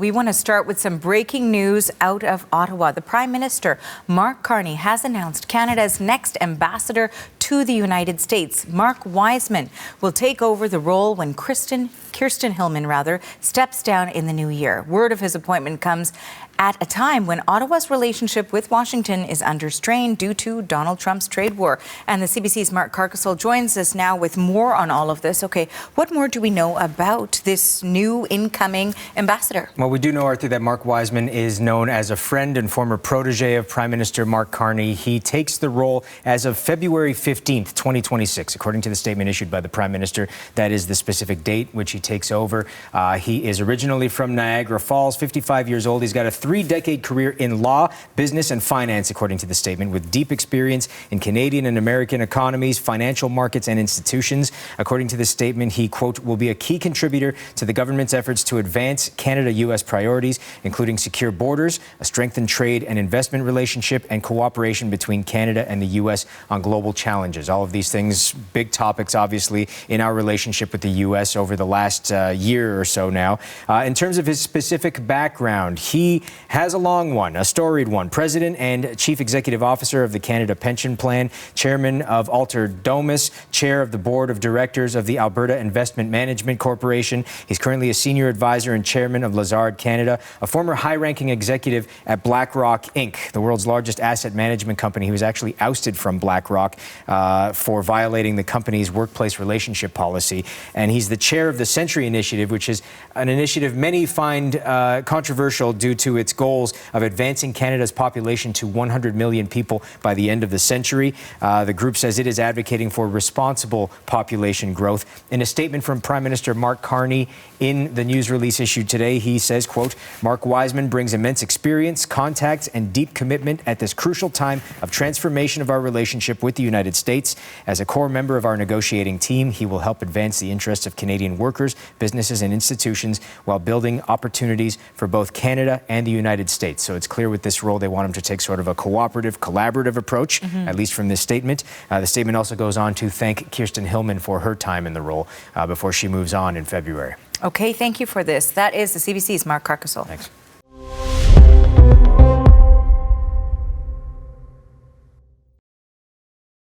We want to start with some breaking news out of Ottawa. The Prime Minister, Mark Carney, has announced Canada's next ambassador to the United States. Mark Wiseman will take over the role when Kirsten Hillman steps down in the new year. Word of his appointment comes at a time when Ottawa's relationship with Washington is under strain due to Donald Trump's trade war. And the CBC's Mark Carney joins us now with more on all of this. Okay, what more do we know about this new incoming ambassador? Well, we do know, Arthur, that Mark Wiseman is known as a friend and former protege of Prime Minister Mark Carney. He takes the role as of February 15th, 2026, according to the statement issued by the Prime Minister. That is the specific date which he takes over. He is originally from Niagara Falls, 55 years old. He's got a three-decade career in law, business, and finance, according to the statement, with deep experience in Canadian and American economies, financial markets, and institutions. According to the statement, he, quote, will be a key contributor to the government's efforts to advance Canada-U.S. priorities, including secure borders, a strengthened trade and investment relationship, and cooperation between Canada and the U.S. on global challenges. All of these things, big topics, obviously, in our relationship with the U.S. over the last year or so now. In terms of his specific background, he has a long one, a storied one. President and Chief Executive Officer of the Canada Pension Plan, Chairman of Alter Domus, Chair of the Board of Directors of the Alberta Investment Management Corporation. He's currently a Senior Advisor and Chairman of Lazard Canada, a former high-ranking executive at BlackRock Inc., the world's largest asset management company. He was actually ousted from BlackRock for violating the company's workplace relationship policy. And he's the chair of the Century Initiative, which is an initiative many find controversial due to its goals of advancing Canada's population to 100 million people by the end of the century. The group says it is advocating for responsible population growth. In a statement from Prime Minister Mark Carney in the news release issued today, he says, quote, Mark Wiseman brings immense experience, contacts, and deep commitment at this crucial time of transformation of our relationship with the United States. As a core member of our negotiating team, he will help advance the interests of Canadian workers, businesses, and institutions while building opportunities for both Canada and the United States. So it's clear with this role they want him to take sort of a cooperative, collaborative approach, at least from this statement. The statement also goes on to thank Kirsten Hillman for her time in the role before she moves on in February. Okay, thank you for this. That is the CBC's Mark Carney. Thanks.